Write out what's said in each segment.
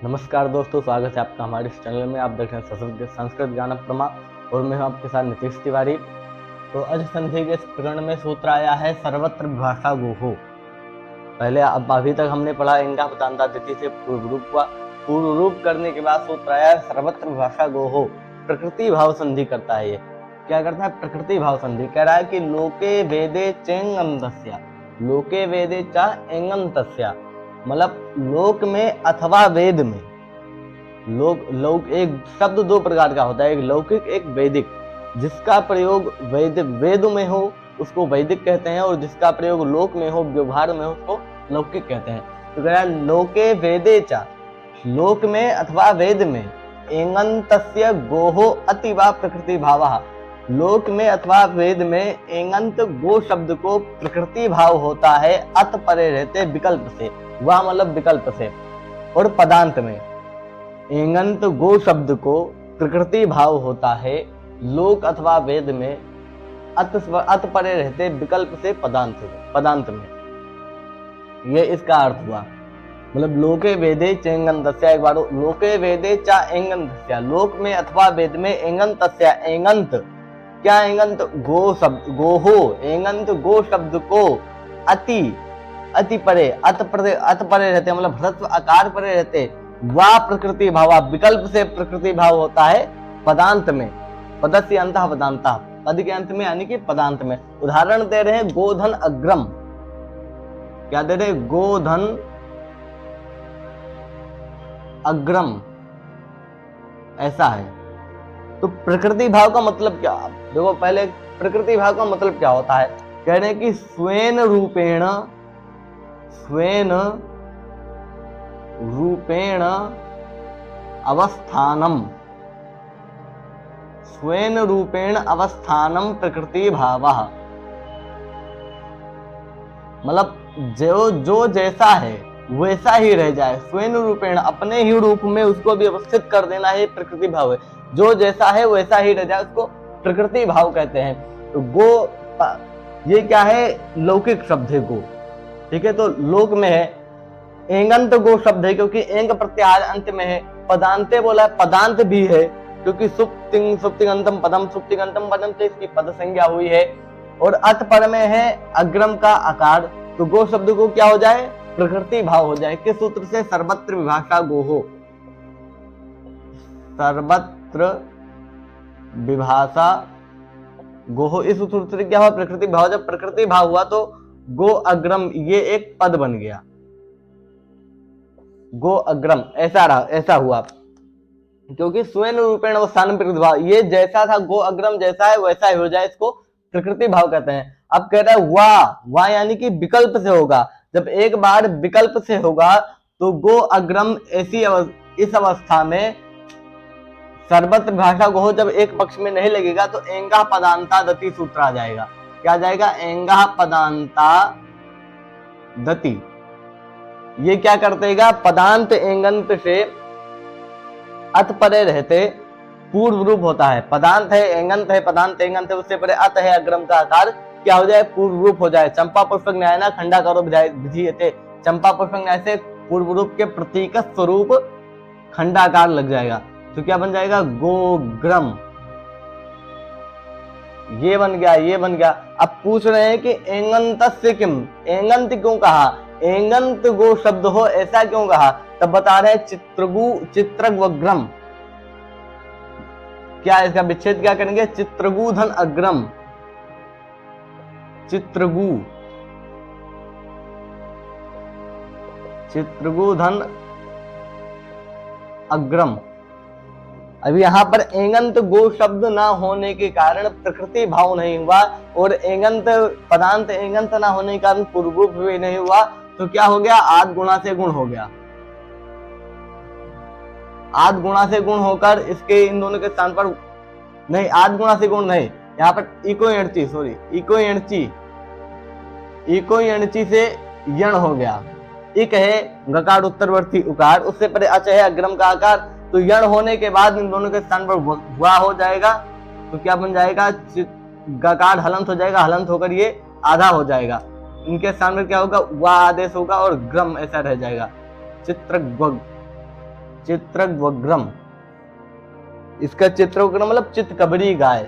नमस्कार दोस्तों, स्वागत है आपका हमारे इस चैनल में। आप देख रहे हैं संस्कृत ज्ञान प्रमा और मैं हूं आपके साथ नीतीश तिवारी। तो आज संधि के इस प्रकरण में सूत्र आया है सर्वत्र विभाषा गोहो। पहले अब अभी तक हमने पढ़ा इंगा पतांता तिथि से पूर्व रूप हुआ। पूर्व रूप करने के बाद सूत्र आया है सर्वत्र विभाषा गोहो। प्रकृति भाव संधि करता है। ये क्या करता है? प्रकृति भाव संधि कह रहा है कि लोके वेदे चेंगंतस्या, लोके वेदे चा एंगंतस्या, मतलब लोक में अथवा वेद में। लोक एक शब्द दो प्रकार का होता है, एक लौकिक एक वैदिक। जिसका प्रयोग वेद में हो उसको वैदिक कहते हैं और जिसका प्रयोग लोक में हो, व्यवहार में हो, उसको लौकिक कहते हैं। तो कह रहा है लोके वेदे चा, लोक में अथवा वेद में, एंगंतस्य गोहो अतिवा प्रकृति भावः, लोक में अथवा वेद में एंगंत गो शब्द को प्रकृति भाव होता है अत परे रहते विकल्प से, वह मतलब विकल्प से। और पदांत में एंगंत गो शब्द को प्रकृति भाव होता है लोक अथवा वेद में अत परे रहते विकल्प से पदांत में। ये इसका अर्थ हुआ। मतलब लोके वेदे चेंगंतस्या, एक बार लोके वेदे चा एंगंतस्या, लोक में अथवा वेद में एंगंतस्या, एंगंत क्या? एंगंत गो शब्द, गोहो एंगंत गो शब्द को अति परे, अत परे रहते, मतलब ह्रस्व आकार परे रहते, वा प्रकृति भाव, विकल्प से प्रकृति भाव होता है पदांत में। पदस्य अंतः पदांता, पद के अंत में यानी कि पदांत में। उदाहरण दे रहे हैं गोधन अग्रम। क्या दे रहे? गोधन अग्रम, ऐसा है। तो प्रकृति भाव का मतलब क्या? देखो पहले प्रकृति भाव का मतलब क्या होता है। कह रहे हैं कि स्वेन रूपेण अवस्थानम, स्वेन रूपेण अवस्थानम प्रकृति भावः, मतलब जो जैसा है वैसा ही रह जाए। स्वेन रूपेण, अपने ही रूप में उसको भी अवस्थित कर देना है, प्रकृति भाव है। जो जैसा है वैसा ही रह जाए, उसको प्रकृति भाव कहते हैं। तो गो, ये क्या है? लौकिक शब्द है गो, ठीक है। तो लोक में है, एंगंत गो शब्द है क्योंकि एंग प्रत्याहार अंत में है। पदांते बोला है, पदांत भी है क्योंकि सुप्तिगंतम पदम से इसकी पद संज्ञा हुई है। और अत पर में है अग्रम का आकार, तो गो शब्द को क्या हो जाए? प्रकृति भाव हो जाए। किस सूत्र से? सर्वत्र विभाषा गोहो, सर्वत्र विभाषा गोहो। इस सूत्र से क्या हुआ? प्रकृति भाव। जब प्रकृति भाव हुआ तो गो अग्रम, ये एक पद बन गया, गो अग्रम, ऐसा हुआ क्योंकि स्वयं रूपेण अवस्थान प्रकृति भाव, ये जैसा था गो अग्रम जैसा है वैसा ही हो जाए, इसको प्रकृति भाव कहते हैं। अब कह रहा है वाह यानी कि विकल्प से होगा। जब एक बार विकल्प से होगा तो गो अग्रम इस अवस्था में सर्वत्र भाषा गोहो जब एक पक्ष में नहीं लगेगा तो एंगा पदांता दति सूत्र आ जाएगा। क्या आ जाएगा? एंगा पदांता दति। ये क्या करतेगा? पदांत एंगंत से अत परे रहते पूर्व रूप होता है। पदांत है, एंगंत है, पदांत एंगंत है, उससे परे अत है अग्रम का आकार, क्या हो जाए? पूर्व रूप हो जाए। चंपा पुष्पक न्याय ना खंडाकारो विधीयते, चंपा पुष्पक न्याय से पूर्व रूप के प्रतीक स्वरूप खंडाकार लग जाएगा। तो क्या बन जाएगा? गोग्रम। ये बन गया। अब पूछ रहे हैं कि एंगंतस्य किम, एंगंत क्यों कहा? एंगंत गो शब्द हो ऐसा क्यों कहा? तब बता रहे हैं चित्रग्वग्रम। क्या इसका विच्छेद क्या करेंगे? चित्रगुधन अग्रम, चित्रगुधन अग्रम। अभी यहाँ पर एंगंत गो शब्द ना होने के कारण प्रकृति भाव नहीं हुआ और एंगंत पदांत एंगंत ना होने के कारण पूर्व रूप भी नहीं हुआ। तो क्या हो गया? आद गुणा से गुण हो गया। आद गुणा से गुण होकर इसके इन दोनों के स्थान पर नहीं, आद गुणा से गुण नहीं, यहाँ पर इको एणची से यण हो गया। इक है गकार उत्तरवर्ती उकार, उससे परे अच है अग्रम का आकार, तो यण होने के बाद इन दोनों के स्थान पर वा हो जाएगा। तो क्या बन जाएगा? गकार हलंत हो जाएगा, हलंत होकर ये आधा हो जाएगा। इनके स्थान पर क्या होगा? वा आदेश होगा और ग्रम ऐसा रह जाएगा। चित्रग्रम, इसका चित्रग्रम मतलब चितकबरी गाय।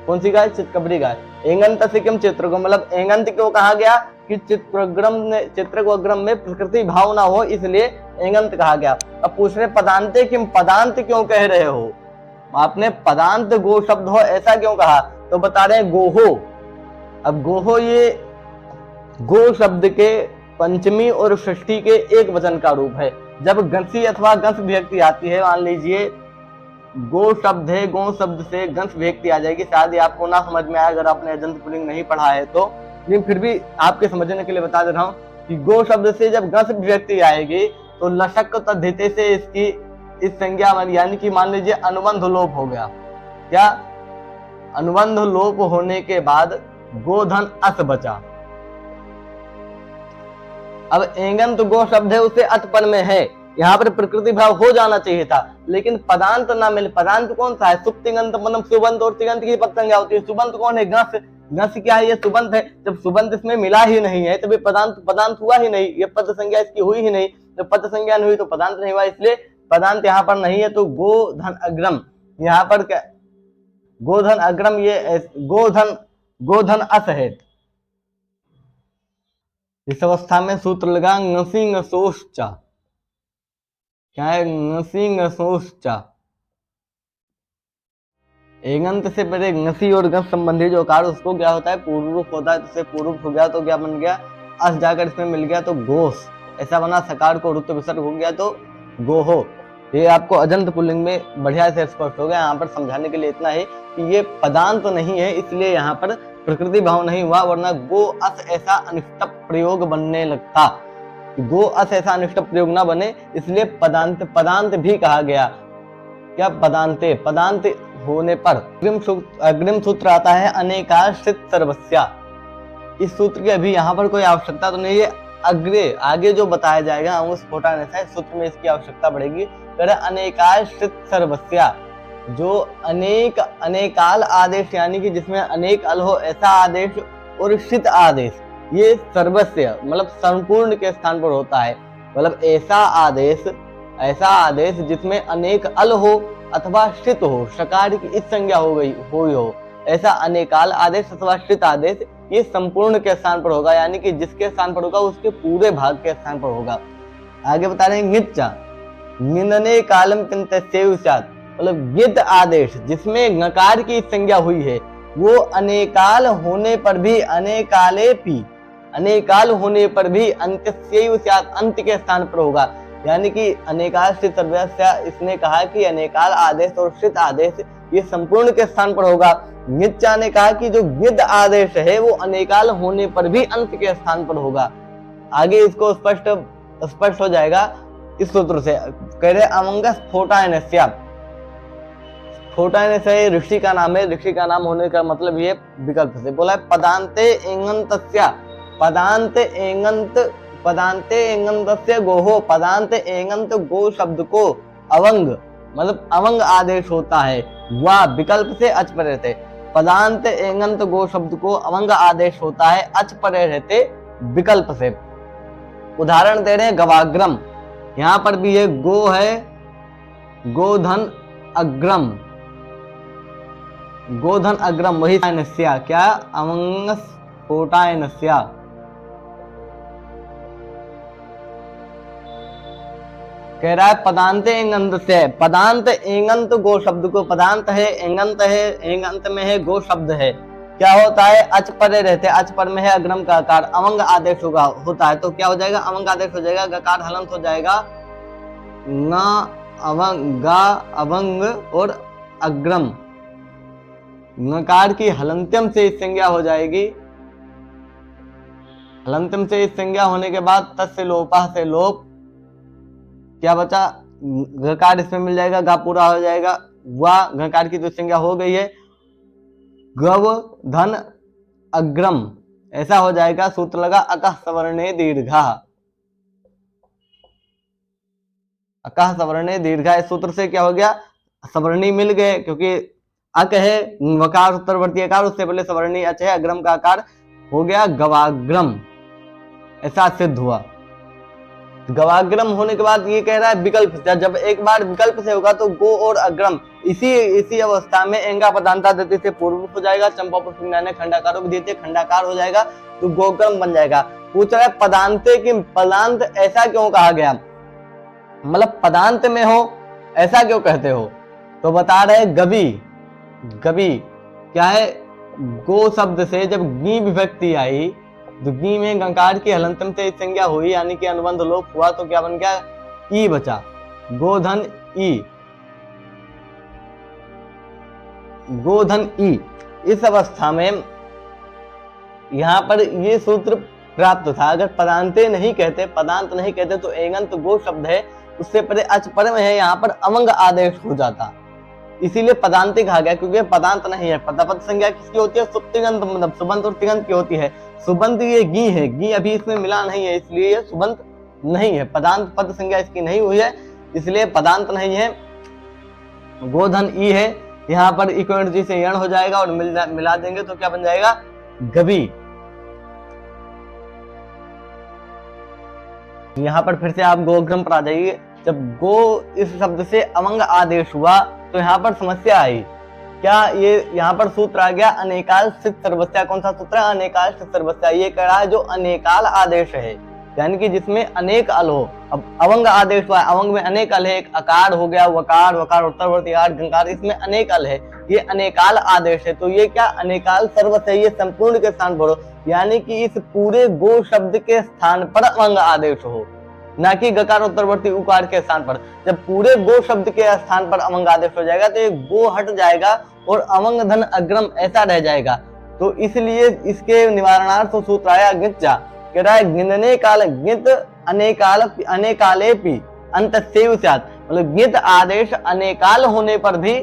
कौन सी गाय? चितकबरी गाय। एंगंत से क्यों चित्रग्रम, मतलब एंगंत क्यों कहा गया कि चित्रग्रम में प्रकृति भाव ना हो, इसलिए एंगंत कहा गया। अब पूछ रहे पदांते किम, पदांत क्यों कह रहे हो? आपने पदांत गो शब्द हो ऐसा क्यों कहा? तो बता रहे हैं गोहो। अब गोहो ये गो शब्द के पंचमी और षष्ठी के एक वचन का रूप है। जब गंसी अथवा गंस विभक्ति आती है, मान लीजिए गो शब्द है, गो शब्द से गंस विभक्ति आ जाएगी, शायद आपको ना समझ में आए अगर आपने अजंत पुल्लिंग नहीं पढ़ा है तो, लेकिन फिर भी आपके समझने के लिए बता दे रहा हूं कि गो शब्द से जब गंस विभक्ति आएगी तो लशक तद्धिते से इसकी इस संज्ञा यानी कि मान लीजिए अनुबंध लोप हो गया। क्या? अनुबंध लोप होने के बाद गोधन अस बचा। अब एंगंत गो शब्द है उसे अतपन में है, यहाँ पर प्रकृति भाव हो जाना चाहिए था, लेकिन पदांत ना मिले। पदांत कौन सा है? सुप्तिगंत मतलब सुबंत और तिगंत की पद संज्ञा होती है। सुबंत कौन है? गंस। गंस क्या है? ये सुबंत है। जब सुबंत इसमें मिला ही नहीं है तभी पदांत हुआ ही नहीं, ये पद संज्ञा इसकी हुई ही नहीं। जब पद संज्ञा नहीं हुई तो पदांत नहीं हुआ, इसलिए पदांत यहाँ पर नहीं है। तो गोधन अग्रम, यहाँ पर क्या? गोधन अग्रम, ये गोधन अस है। इस अवस्था में सूत्र लगा ngसी ngसोश्चा। क्या है? ngसी ngसोश्चा। एगंत से पहले ngसी और गंस संबंधी जो कार उसको क्या होता है? पूर्व रूप होता है। तो पूर्व हो गया तो क्या बन गया? अस जाकर इसमें मिल गया तो गोस, ऐसा बना। सकार को रुत विसर्ग हो गया तो गोहो। ये आपको अजंत पुल्लिंग में बढ़िया से स्पष्ट हो गया। यहाँ पर समझाने के लिए इतना है कि ये पदांत तो नहीं है, इसलिए यहाँ पर प्रकृति भाव नहीं हुआ, वरना गो अस ऐसा अनिष्ट प्रयोग बनने लगता। गो अस ऐसा अनिष्ट प्रयोग ना बने, इसलिए पदांत भी कहा गया। क्या? पदांते। पदांत होने पर अग्रिम सूत्र आता है अनेकाश्रित सर्वस्या। इस सूत्र की अभी यहाँ पर कोई आवश्यकता तो नहीं है, आगे जो बताया जाएगा उस सूत्र में इसकी आवश्यकता बढ़ेगी। अनेकाश्रित सर्वस्या, जो अनेकाल आदेश यानी कि जिसमें अनेक अल हो ऐसा आदेश और शित आदेश, ये सर्वस्व मतलब संपूर्ण के स्थान पर होता है। मतलब ऐसा आदेश जिसमें अनेक अल हो अथवा शित हो, शकार की इस संज्ञा हो, ऐसा अनेकाल आदेश अथवा शित आदेश ये संपूर्ण के स्थान पर होगा, यानी कि जिसके स्थान पर होगा उसके पूरे भाग के स्थान पर होगा। आगे बता रहे हैं गिच्चा, निंदने कालम किंतस्यैव स्यात्, मतलब गिद आदेश जिसमें नकार की संज्ञा हुई है वो अनेकाल होने पर भी अंत्यस्यैव स्यात्, अंत के स्थान पर होगा। यानी कि अनेकाल श्रित सर्वस्या, इसने कहा कि अनेकाल आदेश और श्रित आदेश ये संपूर्ण के स्थान पर होगा। गिच्चा ने कहा कि जो गिद आदेश है वो अनेकाल होने पर भी अंत के स्थान पर होगा। आगे इसको स्पष्ट हो जाएगा इस सूत्र से। कह रहे अमंगस स्फोटायनस्या, स्फोटायनस्य ऋषि का नाम है, ऋषि का नाम होने का मतलब ये विकल्प से बोला है। पदांते एंगंतस्या, पदांते एंगंतस्य गोहो, पदांत एंगंत गो शब्द को अवंग मतलब अवंग आदेश होता है, वह विकल्प से अच परे रहते। पदांत एंगंत गो शब्द को अवंग आदेश होता है अच परे रहते विकल्प से। उदाहरण दे रहे हैं गवाग्रम, यहाँ पर भी ये गो है, गोधन अग्रम वही क्या अवंग स्फोटायनस्या। कह रहा है पदांत एंगंत से, पदांत एंगंत गो शब्द को, पदांत है एंगंत में है गो शब्द है, क्या होता है? अच परे रहते, अच पर में है अग्रम का आकार, अवंग आदेश होता है। तो क्या हो जाएगा? अवंग आदेश हो जाएगा, गकार हलंत हो जाएगा, न अवंग और अग्रम, नकार की हलंत्यम से इस संज्ञा हो जाएगी। हलंत्यम से इस संज्ञा होने के बाद तस्य लोपा से लोप, क्या बचा? घकार इसमें मिल जाएगा, गा पूरा हो जाएगा, वह घकार की तो संज्ञा हो गई है, गव धन अग्रम ऐसा हो जाएगा। सूत्र लगा अकः सवर्णे दीर्घा, अकः सवर्णे दीर्घा। इस सूत्र से क्या हो गया? सवर्णी मिल गए, क्योंकि अक है वकार उत्तरवर्ती आकार, उससे पहले सवर्णी अच है, अग्रम का आकार हो गया गवाग्रम, ऐसा सिद्ध हुआ। गवाग्रम होने के बाद ये कह रहा है विकल्प से, जब एक बार विकल्प से होगा तो गो और अग्रम इसी अवस्था में एंगा पदांता देते से पूर्व हो जाएगा। चंपा पुष्प ने खंडाकारों को देते खंडाकार हो जाएगा तो गोक्रम बन जाएगा। पूछ रहा है पदांते की पदांत ऐसा क्यों कहा गया, मतलब पदांत में हो ऐसा क्यों कहते हो, तो बता रहे गवी। गवी क्या है, गो शब्द से जब गी विभक्ति आई तो गी में गंकार की हलंतम से संज्ञा हुई यानी कि अनुबंध लोप हुआ तो क्या बन गया, ई बचा, गोधन ई, गोधन ई। इस अवस्था में यहां पर ये सूत्र प्राप्त था। अगर पदांते नहीं कहते, पदांत नहीं कहते तो एगंत गो शब्द है, उससे परे अच पर में है, यहाँ पर अमंग आदेश हो जाता, इसीलिए पदांते कहा गया, क्योंकि पदांत नहीं है। पदापद संज्ञा किसकी होती है, सुप्तिगंत, मतलब सुबंत और तिगंत की होती है। सुबंत ये गी है, गी अभी इसमें मिला नहीं है, इसलिए ये सुबंत नहीं है। पदांत पद संज्ञा इसकी नहीं हुई है, इसलिए पदांत नहीं है। गोधन ई है, यहाँ पर इको एनर्जी से यण हो जाएगा और मिला देंगे तो क्या बन जाएगा, गवी। यहाँ पर फिर से आप गोग्रम पर आ जाइए। जब गो इस शब्द से अमंग आदेश हुआ तो यहाँ पर समस्या आई। क्या ये यहाँ पर सूत्र आ गया अनेकाल सिद्ध सर्वस्या। कौन सा सूत्र है, अनेकाल सिद्ध सर्वस्या। ये कह रहा है जो अनेकाल आदेश है, यानी कि जिसमें अनेक अल हो। अब अवंग आदेश हुआ, अवंग में अनेक अल है, एक अकार हो गया, वकार, वकार उत्तरवर्ती आकार, गंकार, इसमें अनेक अल है, ये अनेकाल आदेश है। तो ये क्या अनेकाल सर्वस्या, ये संपूर्ण के स्थान पर हो, यानी कि इस पूरे गो शब्द के स्थान पर अवंग आदेश हो, ना कि गकार उत्तरवर्ती उकार के स्थान पर। जब पूरे गो शब्द के स्थान पर अवंग आदेश हो जाएगा तो ये गो हट जाएगा और अवंग धन अग्रम ऐसा रह जाएगा। तो इसलिए इसके निवारणार्थ सूत्र आया गिंचा, कह रहा है गिनने काल गित अनेकाल अनेकाले पी अंत सेव स्यात्, मतलब गित आदेश अनेकाल होने पर भी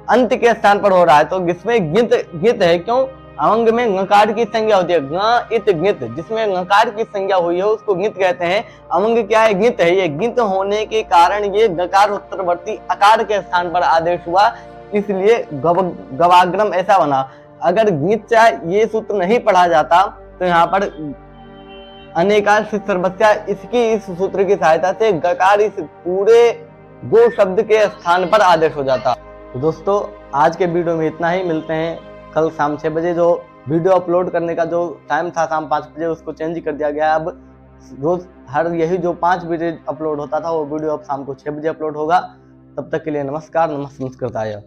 अंत के स्थान पर हो रहा है। तो इसमें गित है, क्यों, अवंग में गकार की संज्ञा होती है, ग इत गित, जिसमें गकार की संज्ञा हुई है उसको गित कहते हैं। अवंग क्या है, गित है। ये गित होने के कारण ये गकार उत्तरवर्ती अकार के स्थान पर आदेश हुआ, इसलिए गवाग्रम ऐसा बना। अगर गित ये सूत्र नहीं पढ़ा जाता तो यहाँ पर अनेकाल सिद्ध सर्वस्या इसकी इस सूत्र की सहायता से गकार इस पूरे गो शब्द के स्थान पर आदेश हो जाता। तो दोस्तों आज के वीडियो में इतना ही, मिलते हैं कल शाम 6 बजे। जो वीडियो अपलोड करने का जो टाइम था शाम 5 बजे, उसको चेंज कर दिया गया। अब रोज हर यही जो 5 बजे अपलोड होता था वो वीडियो अब शाम को 6 बजे अपलोड होगा। तब तक के लिए नमस्कार, नमस्कृताय।